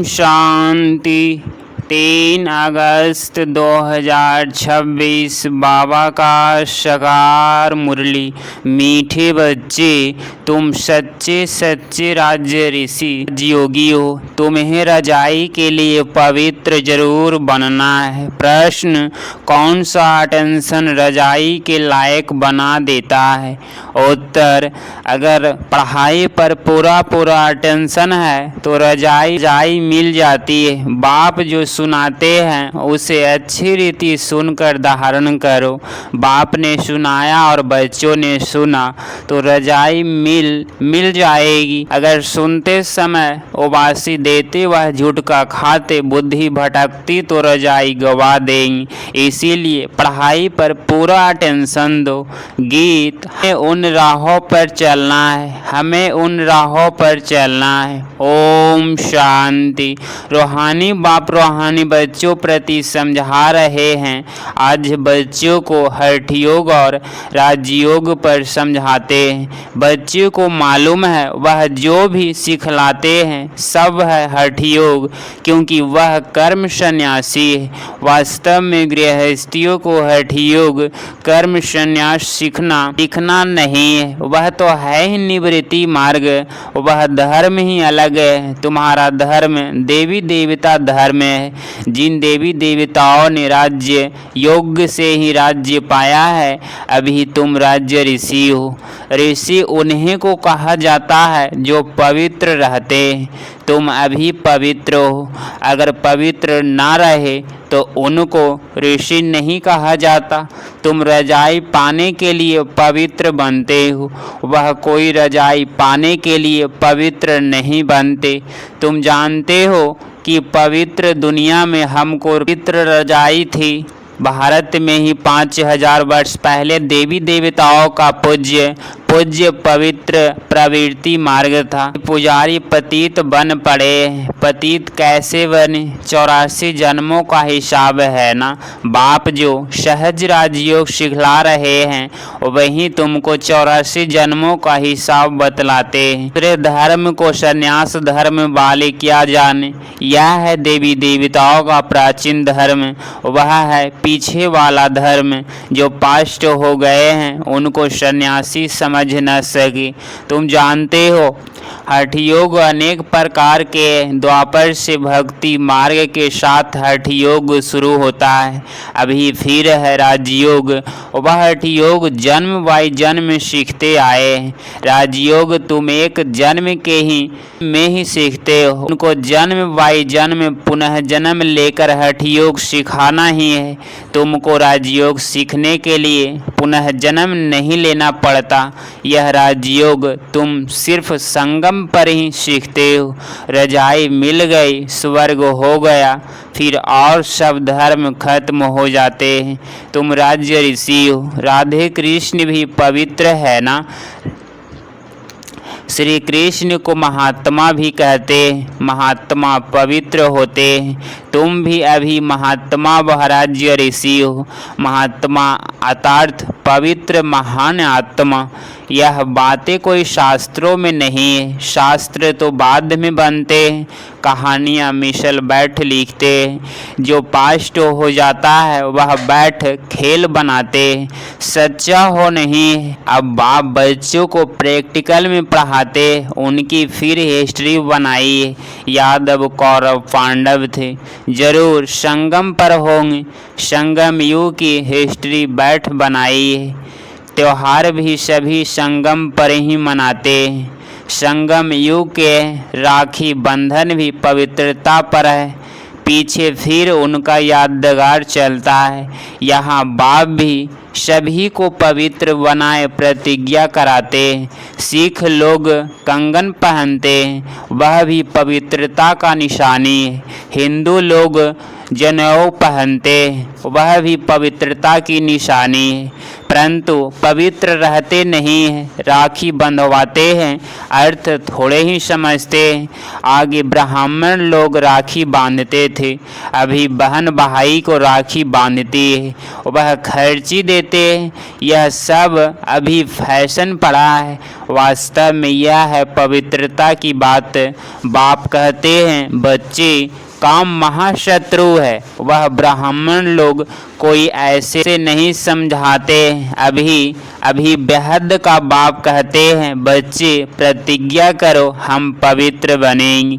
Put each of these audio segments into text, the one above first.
शांति। 3 अगस्त 2026 बाबा का साकार मुरली। मीठे बच्चे, तुम सच्चे सच्चे राज्य ऋषि योगी हो। तुम्हें रजाई के लिए पवित्र जरूर बनना है। प्रश्न, कौन सा अटेंशन रजाई के लायक बना देता है? उत्तर, अगर पढ़ाई पर पूरा अटेंशन है तो रजाई मिल जाती है। बाप जो सुनाते हैं उसे अच्छी रीति सुनकर धारण करो। बाप ने सुनाया और बच्चों ने सुना तो रजाई मिल जाएगी। अगर सुनते समय उबासी देते वह झुटका खाते बुद्धि भटकती तो रजाई गवा देंगी। इसीलिए पढ़ाई पर पूरा अटेंशन दो। गीत, हमें उन राहों पर चलना है, हमें उन राहों पर चलना है। ओम शांति। रूहानी बाप रूहानी बच्चों प्रति समझा रहे हैं। आज बच्चों को हठ योग और राजयोग पर समझाते हैं। बच्चों को मालूम है वह जो भी सिखलाते हैं सब है हठ योग, क्योंकि वह कर्म सन्यासी है। वास्तव में गृहस्थियों को हठ योग कर्म सन्यास सीखना नहीं है, वह तो है ही निवृत्ति मार्ग। वह धर्म ही अलग है। तुम्हारा धर्म देवी देवता धर्म है। जिन देवी देवताओं ने राज्य योग से ही राज्य पाया है, अभी तुम राज्य ऋषि हो। ऋषि उन्हीं को कहा जाता है जो पवित्र रहते हैं। तुम अभी पवित्र हो। अगर पवित्र ना रहे तो उनको ऋषि नहीं कहा जाता। तुम रजाई पाने के लिए पवित्र बनते हो, वह कोई रजाई पाने के लिए पवित्र नहीं बनते। तुम जानते हो कि पवित्र दुनिया में हमको पवित्र रजाई थी। भारत में ही 5000 वर्ष पहले देवी देवताओं का पूज्य पवित्र प्रवृत्ति मार्ग था। पुजारी पतित बन पड़े। पतित कैसे बने? 84 जन्मों का हिसाब है ना। बाप जो सहज राजयोग सिखला रहे हैं वही तुमको 84 जन्मों का हिसाब बतलाते हैं। दूसरे धर्म को संन्यास धर्म वाले क्या जाने। यह है देवी देवताओं का प्राचीन धर्म। वह है पीछे वाला धर्म। जो पास्ट हो गए हैं उनको सन्यासी समझ न सके। तुम जानते हो हठ योग अनेक प्रकार के। द्वापर से भक्ति मार्ग के साथ हठ योग शुरू होता है। अभी फिर है राजयोग। वह हठ योग जन्म बाई जन्म सीखते आए हैं। राजयोग तुम एक जन्म के में ही सीखते हो। उनको जन्म बाई जन्म पुनः जन्म लेकर हठ योग सिखाना ही है। तुमको राजयोग सीखने के लिए पुनः जन्म नहीं लेना पड़ता। यह राजयोग तुम सिर्फ संगम पर ही सीखते हो। रजाई मिल गई, स्वर्ग हो गया, फिर और सब धर्म खत्म हो जाते हैं। तुम राज्य ऋषि हो। राधे कृष्ण भी पवित्र है ना। श्री कृष्ण को महात्मा भी कहते हैं। महात्मा पवित्र होते हैं। तुम भी अभी महात्मा व राज्य ऋषि हो। महात्मा अर्थात पवित्र महान आत्मा। यह बातें कोई शास्त्रों में नहीं है। शास्त्र तो बाद में बनते हैं। कहानियाँ मिशल बैठ लिखते हैं। जो पास्ट हो जाता है वह बैठ खेल बनाते हैं। सच्चा हो नहीं है। अब बाप बच्चों को प्रैक्टिकल में पढ़ाते। उनकी फिर हिस्ट्री बनाई है। यादव कौरव पांडव थे, जरूर संगम पर होंगे। संगम युग की हिस्ट्री बैठ बनाई है। त्योहार भी सभी संगम पर ही मनाते हैं। संगम युग के राखी बंधन भी पवित्रता पर है। पीछे फिर उनका यादगार चलता है। यहाँ बाप भी सभी को पवित्र बनाए प्रतिज्ञा कराते हैं। सिख लोग कंगन पहनते हैं, वह भी पवित्रता का निशानी है। हिंदू लोग जनेऊ पहनते हैं, वह भी पवित्रता की निशानी है। परंतु पवित्र रहते नहीं हैं। राखी बंधवाते हैं, अर्थ थोड़े ही समझते हैं। आगे ब्राह्मण लोग राखी बांधते थे, अभी बहन भाई को राखी बांधती है, वह खर्ची देते हैं। यह सब अभी फैशन पड़ा है। वास्तव में यह है पवित्रता की बात। बाप कहते हैं, बच्चे, काम महाशत्रु है। वह ब्राह्मण लोग कोई ऐसे नहीं समझाते। अभी बेहद का बाप कहते हैं, बच्चे प्रतिज्ञा करो, हम पवित्र बनेंगे,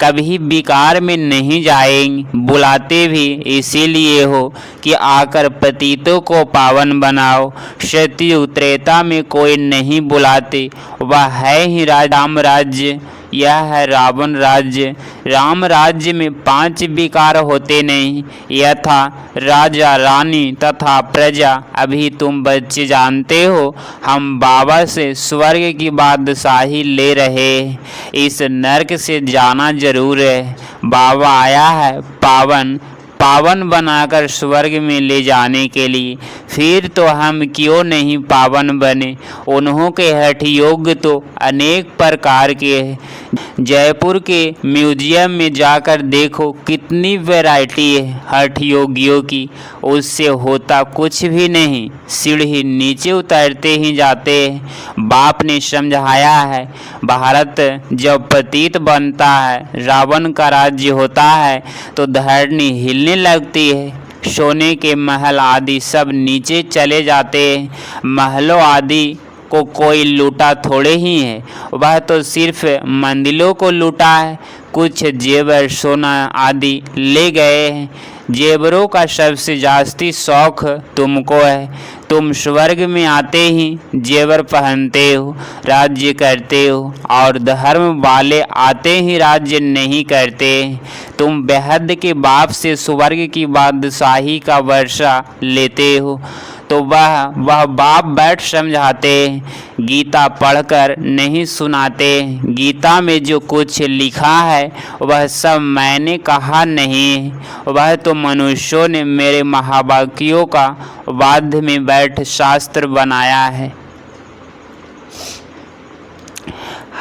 कभी विकार में नहीं जाएंगे। बुलाते भी इसीलिए हो कि आकर पतितों को पावन बनाओ। सतयुग त्रेता में कोई नहीं बुलाते, वह है ही राम राज्य। यह है रावण राज्य। राम राज्य में 5 विकार होते नहीं, यथा राजा, रानी तथा प्रजा। अभी तुम बच्चे जानते हो, हम बाबा से स्वर्ग की बादशाही ले रहे। इस नरक से जाना जरूर है। बाबा आया है पावन बनाकर स्वर्ग में ले जाने के लिए। फिर तो हम क्यों नहीं पावन बने। उन्हों के हठ योग तो अनेक प्रकार के हैं। जयपुर के म्यूजियम में जाकर देखो, कितनी वैरायटी है हठ योगियों की। उससे होता कुछ भी नहीं, सीढ़ी नीचे उतरते ही जाते हैं। बाप ने समझाया है, भारत जब पतित बनता है, रावण का राज्य होता है, तो धरनी हिलने लगती है। सोने के महल आदि सब नीचे चले जाते हैं। महलों आदि को कोई लूटा थोड़े ही है, वह तो सिर्फ मंदिरों को लूटा है। कुछ जेवर सोना आदि ले गए हैं। जेवरों का सबसे जास्ती शौक तुमको है। तुम स्वर्ग में आते ही जेवर पहनते हो, राज्य करते हो, और धर्म वाले आते ही राज्य नहीं करते। तुम बेहद के बाप से स्वर्ग की बादशाही का वर्षा लेते हो, तो वह बाप बैठ समझाते। गीता पढ़कर नहीं सुनाते। गीता में जो कुछ लिखा है वह सब मैंने कहा नहीं, वह तो मनुष्यों ने मेरे महावाक्यों का वाद्य में बैठ शास्त्र बनाया है।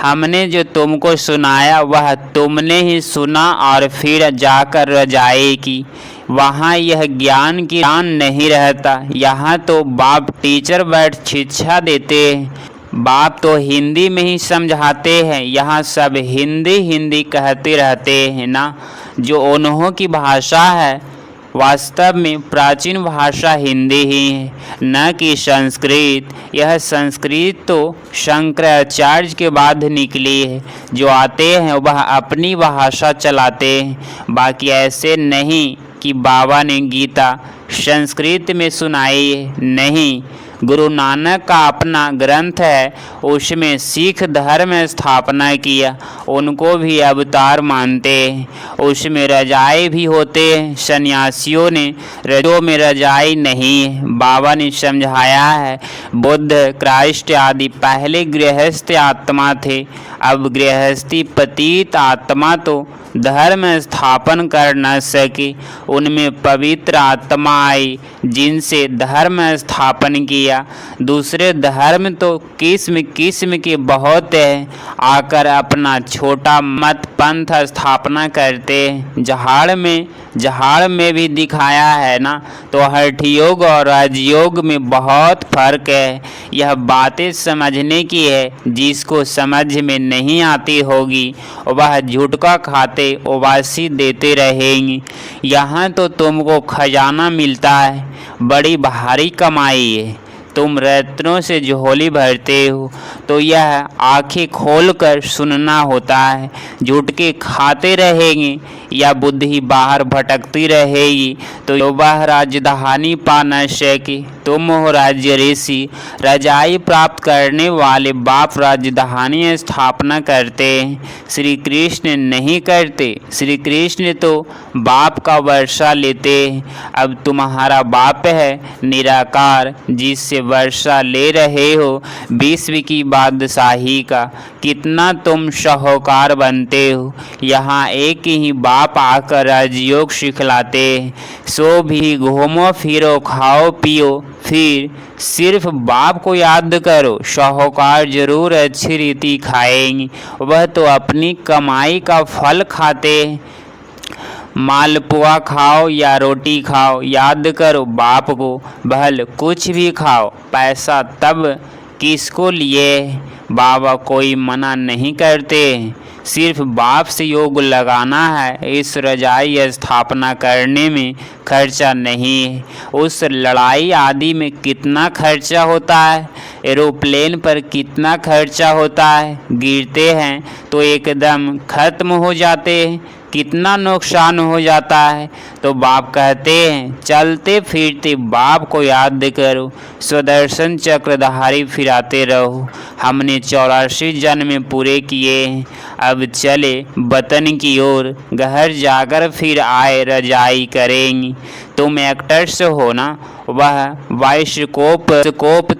हमने जो तुमको सुनाया वह तुमने ही सुना, और फिर जाकर रजाई की। वहाँ यह ज्ञान की ज्ञान नहीं रहता। यहाँ तो बाप टीचर बैठ शिक्षा देते हैं। बाप तो हिंदी में ही समझाते हैं। यहाँ सब हिंदी कहते रहते हैं ना, जो उन्हों की भाषा है। वास्तव में प्राचीन भाषा हिंदी ही है, न कि संस्कृत। यह संस्कृत तो शंकराचार्य के बाद निकली है। जो आते हैं वह अपनी भाषा चलाते हैं। बाकी ऐसे नहीं कि बाबा ने गीता संस्कृत में सुनाई है। नहीं, गुरु नानक का अपना ग्रंथ है, उसमें सिख धर्म स्थापना किया। उनको भी अवतार मानते हैं। उसमें रजाई भी होते हैं। सन्यासियों ने रजों में रजाई नहीं है। बाबा ने समझाया है, बुद्ध, क्राइस्ट आदि पहले गृहस्थ आत्मा थे। अब गृहस्थी पतित आत्मा तो धर्म स्थापन कर न सके। उनमें पवित्र आत्मा आई, जिनसे धर्म स्थापन किया। दूसरे धर्म तो किस्म किस्म के बहुत है, आकर अपना छोटा मत पंथ स्थापना करते। जहाड़ में भी दिखाया है ना, तो हठ योग और राजयोग में बहुत फर्क है। यह बातें समझने की है। जिसको समझ में नहीं आती होगी वह झुटका खाते उबासी देते रहेंगे। यहाँ तो तुमको खजाना मिलता है, बड़ी भारी कमाई है। तुम रत्नों से झोली भरते हो, तो यह आंखें खोलकर सुनना होता है। झुटके खाते रहेंगे या बुद्धि बाहर भटकती रहेगी, तो वह राजधानी पा न सके। तुम हो राज्य ऋषि। रजाई प्राप्त करने वाले बाप राजधानी स्थापना करते हैं, श्री कृष्ण नहीं करते। श्री कृष्ण तो बाप का वर्षा लेते हैं। अब तुम्हारा बाप है निराकार, जिससे वर्षा ले रहे हो विश्व की बादशाही का। कितना तुम शाहूकार बनते हो। यहाँ एक ही बाप आकर राजयोग सिखलाते। सो भी घूमो फिरो खाओ पियो, फिर सिर्फ बाप को याद करो। शाहूकार जरूर अच्छी रीति खाएंगे, वह तो अपनी कमाई का फल खाते। मालपुआ खाओ या रोटी खाओ, याद करो बाप को। भल कुछ भी खाओ, पैसा तब किसको लिए? बाबा कोई मना नहीं करते, सिर्फ बाप से योग लगाना है। इस रजाई स्थापना करने में खर्चा नहीं है। उस लड़ाई आदि में कितना खर्चा होता है? एरोप्लेन पर कितना खर्चा होता है? गिरते हैं तो एकदम खत्म हो जाते हैं, कितना नुकसान हो जाता है। तो बाप कहते हैं चलते फिरते बाप को याद करो, स्वदर्शन चक्रधारी फिराते रहो। हमने 84 जन्म पूरे किए हैं, अब चले वतन की ओर, घर जाकर फिर आए रजाई करेंगे। तुम एक्टर्स हो ना, वह बाइस्कोप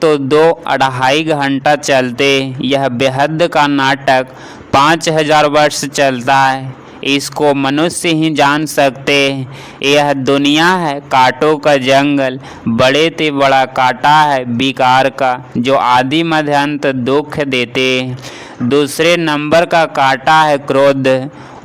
तो 2-2.5 घंटा चलते। यह बेहद का नाटक 5000 वर्ष चलता है, इसको मनुष्य ही जान सकते हैं। यह दुनिया है कांटों का जंगल, बड़े ते बड़ा कांटा है विकार का, जो आदि मध्य अंत दुख देते हैं। दूसरे नंबर का कांटा है क्रोध,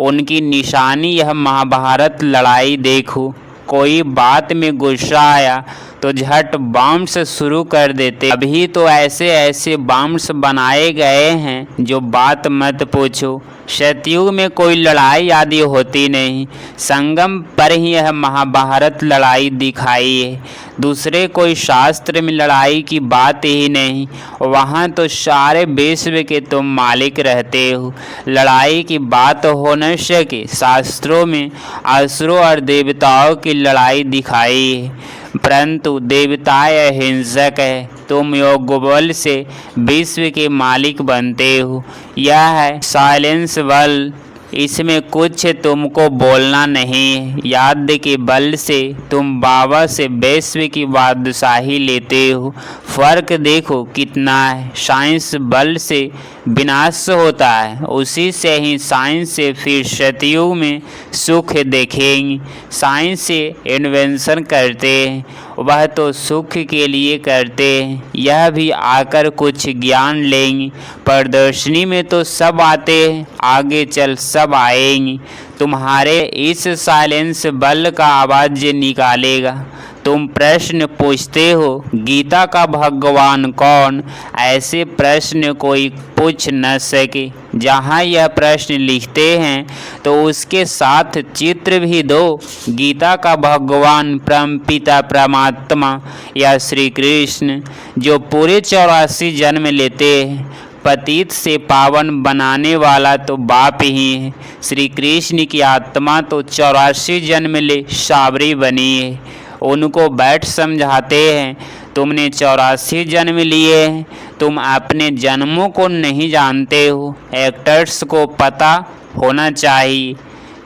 उनकी निशानी यह महाभारत लड़ाई देखो। कोई बात में गुस्सा आया तो झट बाम्स शुरू कर देते। अभी तो ऐसे ऐसे बाम्स बनाए गए हैं जो बात मत पूछो। सतयुग में कोई लड़ाई आदि होती नहीं, संगम पर ही यह महाभारत लड़ाई दिखाई है। दूसरे कोई शास्त्र में लड़ाई की बात ही नहीं, वहाँ तो सारे विश्व के तुम मालिक रहते हो। लड़ाई की बात हो न सके। शास्त्रों में असुरों और देवताओं की लड़ाई दिखाई है, परंतु देवताएं हिंसक है, तुम योग बल से विश्व के मालिक बनते हो। यह है साइलेंस बल, इसमें कुछ तुमको बोलना नहीं। याद के बल से तुम बाबा से विश्व की बादशाही लेते हो। फर्क देखो कितना है। साइंस बल से विनाश होता है, उसी से ही साइंस से फिर सतयुग में सुख देखेंगे। साइंस से इन्वेंशन करते हैं, वह तो सुख के लिए करते हैं। यह भी आकर कुछ ज्ञान लेंगे। प्रदर्शनी में तो सब आते हैं, आगे चल सब आएंगे। तुम्हारे इस साइलेंस बल का आवाज़ निकालेगा। तुम प्रश्न पूछते हो गीता का भगवान कौन? ऐसे प्रश्न कोई पूछ न सके। जहाँ यह प्रश्न लिखते हैं तो उसके साथ चित्र भी दो। गीता का भगवान परमपिता परमात्मा या श्री कृष्ण, जो पूरे 84 जन्म लेते हैं। पतित से पावन बनाने वाला तो बाप ही है। श्री कृष्ण की आत्मा तो 84 जन्म ले साबरी बनी है। उनको बैठ समझाते हैं तुमने 84 जन्म लिए हैं, तुम अपने जन्मों को नहीं जानते हो। एक्टर्स को पता होना चाहिए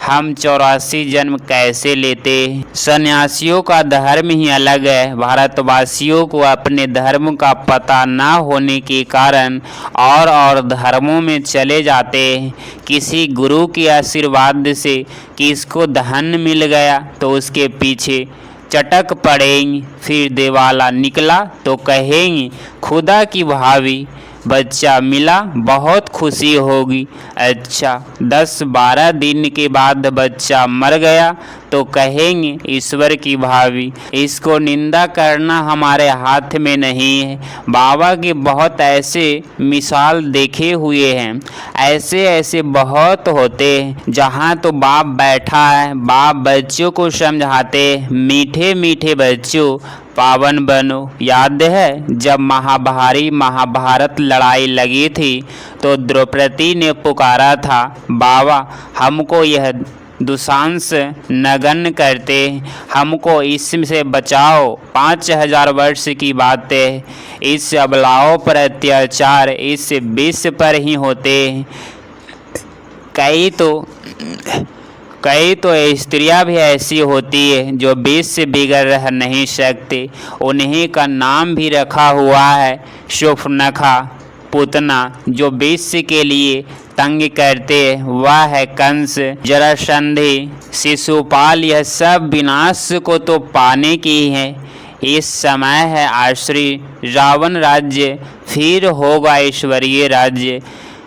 हम 84 जन्म कैसे लेते हैं। सन्यासियों का धर्म ही अलग है। भारतवासियों को अपने धर्म का पता न होने के कारण और धर्मों में चले जाते हैं। किसी गुरु के आशीर्वाद से किसको धन मिल गया तो उसके पीछे चटक पड़ेंगे। फिर दिवाला निकला तो कहेंगे खुदा की भाभी, बच्चा मिला बहुत खुशी होगी। अच्छा 10-12 दिन के बाद बच्चा मर गया तो कहेंगे ईश्वर की भाभी। इसको निंदा करना हमारे हाथ में नहीं है। बाबा के बहुत ऐसे मिसाल देखे हुए हैं, ऐसे ऐसे बहुत होते हैं। जहाँ तो बाप बैठा है, बाप बच्चों को समझाते, मीठे मीठे बच्चों पावन बनो। याद है जब महाभारत लड़ाई लगी थी तो द्रौपदी ने पुकारा था बाबा हमको यह दुशांस नगन करते, हमको इससे बचाओ। 5000 वर्ष की बात है। इस अबलाओं पर अत्याचार इस विश्व पर ही होते हैं। कई तो स्त्रियां भी ऐसी होती है जो विष से बिगड़ रह नहीं सकते। उन्हीं का नाम भी रखा हुआ है शूर्पणखा, पूतना, जो विष के लिए तंग करते। वह है कंस, जरासंधि, शिशुपाल। यह सब विनाश को तो पाने की है। इस समय है आश्री रावण राज्य, फिर होगा ईश्वरीय राज्य।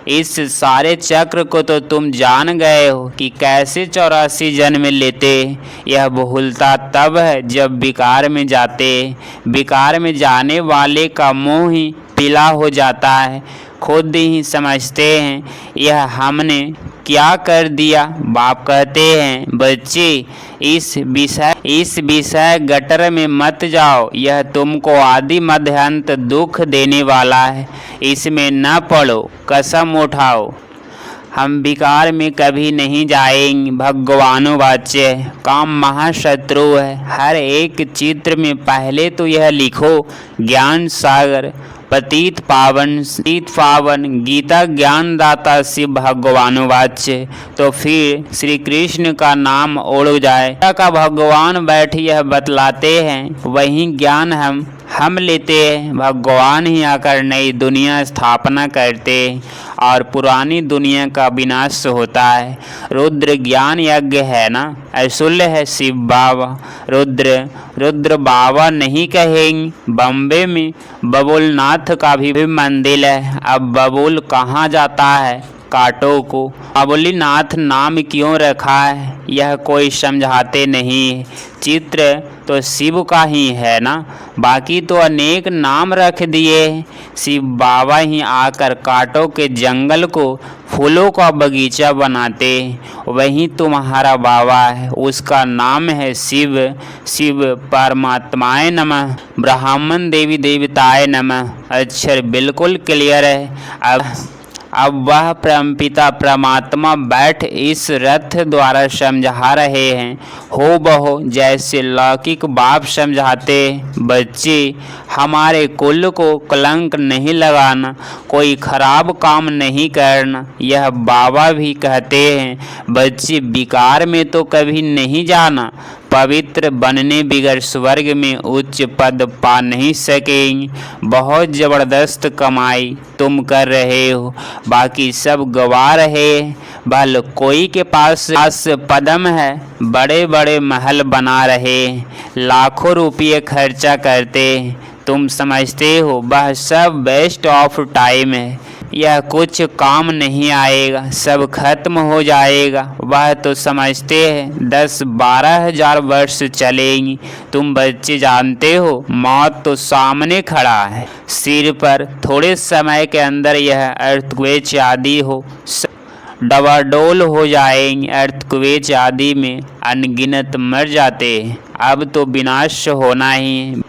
इस सारे चक्र को तो तुम जान गए हो कि कैसे 84 जन्म लेते। यह भूलता तब है जब विकार में जाते। विकार में जाने वाले का मुँह ही पीला हो जाता है। खुद ही समझते हैं यह हमने क्या कर दिया। बाप कहते हैं बच्चे इस विषय गटर में मत जाओ, यह तुमको आदि मध्य अंत दुख देने वाला है, इसमें न पड़ो, कसम उठाओ। हम विकार में कभी नहीं जाएंगे। भगवानुवाच्य काम महाशत्रु है। हर एक चित्र में पहले तो यह लिखो ज्ञान सागर पतित पावन गीता ज्ञानदाता शिव भगवानुवाच्य, तो फिर श्री कृष्ण का नाम उड़ जाए। का भगवान बैठ यह बतलाते हैं, वही ज्ञान हम लेते हैं। भगवान ही आकर नई दुनिया स्थापना करते हैं और पुरानी दुनिया का विनाश होता है। रुद्र ज्ञान यज्ञ है ना, अशुल्य है शिव बाबा। रुद्र बाबा नहीं कहेंगे। बम्बे में बबुलनाथ का भी मंदिर है। अब बबुल कहाँ जाता है? कांटों को। बबुलीनाथ नाम क्यों रखा है यह कोई समझाते नहीं। चित्र तो शिव का ही है ना, बाकी तो अनेक नाम रख दिए। शिव बाबा ही आकर कांटों के जंगल को फूलों का बगीचा बनाते। वही तुम्हारा बाबा है, उसका नाम है शिव। शिव परमात्माए नमः, ब्राह्मण देवी देवताए नमः। अक्षर बिल्कुल क्लियर है। अब वह परमपिता परमात्मा बैठ इस रथ द्वारा समझा रहे हैं, हो बहो जैसे लौकिक बाप समझाते। बच्चे हमारे कुल को कलंक नहीं लगाना, कोई खराब काम नहीं करना, यह बाबा भी कहते हैं। बच्चे विकार में तो कभी नहीं जाना, पवित्र बनने बिगर स्वर्ग में उच्च पद पा नहीं सकेंगे। बहुत ज़बरदस्त कमाई तुम कर रहे हो, बाकी सब गवा रहे। भल कोई के पास पदम है, बड़े बड़े महल बना रहे, लाखों रुपये खर्चा करते। तुम समझते हो वह सब वेस्ट ऑफ टाइम है, यह कुछ काम नहीं आएगा, सब खत्म हो जाएगा। वह तो समझते हैं 10-12 हजार वर्ष चलेंगी। तुम बच्चे जानते हो मौत तो सामने खड़ा है सिर पर। थोड़े समय के अंदर यह अर्थक्वेक आदि हो डवाडोल हो जाएंगे। अर्थक्वेक आदि में अनगिनत मर जाते हैं। अब तो विनाश होना ही है।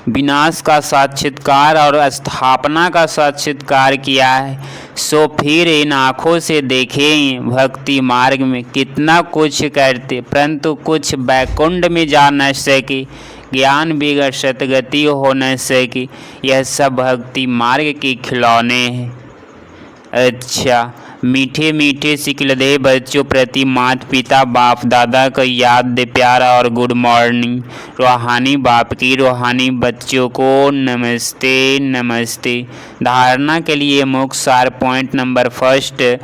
विनाश का साक्षात्कार और स्थापना का साक्षात्कार किया है, सो फिर इन आँखों से देखें भक्ति मार्ग में कितना कुछ करते, परंतु कुछ बैकुंठ में जा न सके, ज्ञान बिगड़ सतगति हो न सकी। यह सब भक्ति मार्ग के खिलौने हैं। अच्छा, मीठे मीठे सिकलदे बच्चों प्रति माता पिता बाप दादा को याद दे प्यारा और गुड मॉर्निंग। रूहानी बाप की रूहानी बच्चों को नमस्ते नमस्ते। धारणा के लिए मुख्य सार पॉइंट नंबर 1,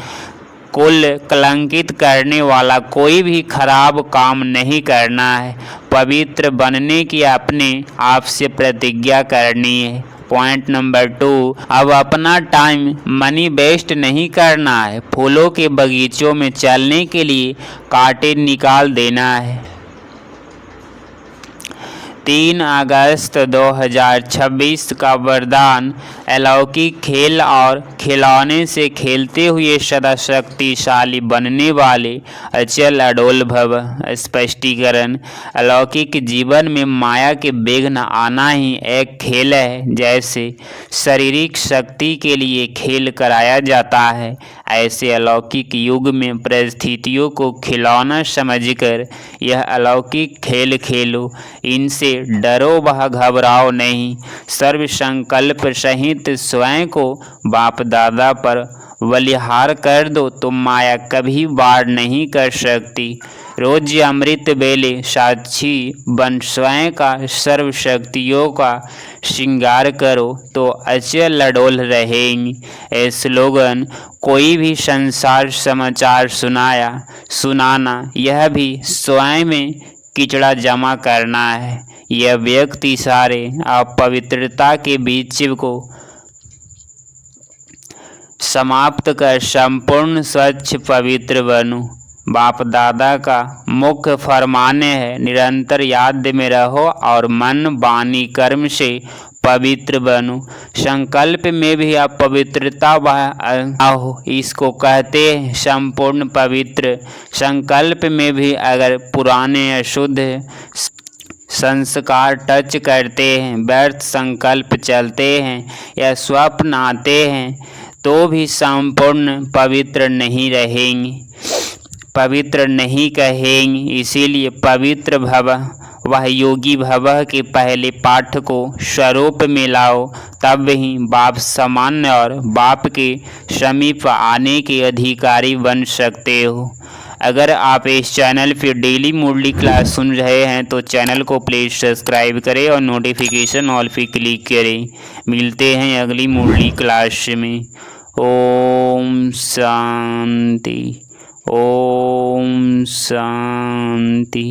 कुल कलंकित करने वाला कोई भी खराब काम नहीं करना है। पवित्र बनने की अपने आप से प्रतिज्ञा करनी है। पॉइंट नंबर 2, अब अपना टाइम मनी वेस्ट नहीं करना है। फूलों के बगीचों में चलने के लिए कांटे निकाल देना है। 3 अगस्त 2026 का वरदान, अलौकिक खेल और खिलौने से खेलते हुए सदा शक्तिशाली बनने वाले अचल अडोल भव। स्पष्टीकरण, अलौकिक जीवन में माया के विघ्न आना ही एक खेल है। जैसे शारीरिक शक्ति के लिए खेल कराया जाता है, ऐसे अलौकिक युग में परिस्थितियों को खिलौना समझकर यह अलौकिक खेल खेलो। इनसे डरो व घबराओ नहीं। सर्व संकल्प सहित स्वयं को बाप दादा पर बलिहार कर दो तो माया कभी वार नहीं कर सकती। रोज अमृत बेले साक्षी बन स्वयं का सर्व शक्तियों का श्रृंगार करो तो अचल अडोल रहेंगे। स्लोगन, कोई भी संसार समाचार सुनाना यह भी स्वयं में किचड़ा जमा करना है। यह व्यक्ति सारे अपवित्रता के बीच को समाप्त कर संपूर्ण स्वच्छ पवित्र बनो। बाप दादा का मुख्य फरमाने है, निरंतर याद में रहो और मन वाणी कर्म से पवित्र बनो। संकल्प में भी आप पवित्रता हो, इसको कहते हैं संपूर्ण पवित्र। संकल्प में भी अगर पुराने अशुद्ध संस्कार टच करते हैं, व्यर्थ संकल्प चलते हैं या स्वप्न आते हैं तो भी संपूर्ण पवित्र नहीं रहेंगे, पवित्र नहीं कहेंगे। इसीलिए पवित्र भव वह योगी भव के पहले पाठ को स्वरूप में लाओ, तब ही बाप सामान्य और बाप के समीप आने के अधिकारी बन सकते हो। अगर आप इस चैनल पर डेली मुरली क्लास सुन रहे हैं तो चैनल को प्लीज़ सब्सक्राइब करें और नोटिफिकेशन ऑल पे क्लिक करें। मिलते हैं अगली मुरली क्लास में। ओम शांति, ओम शांति।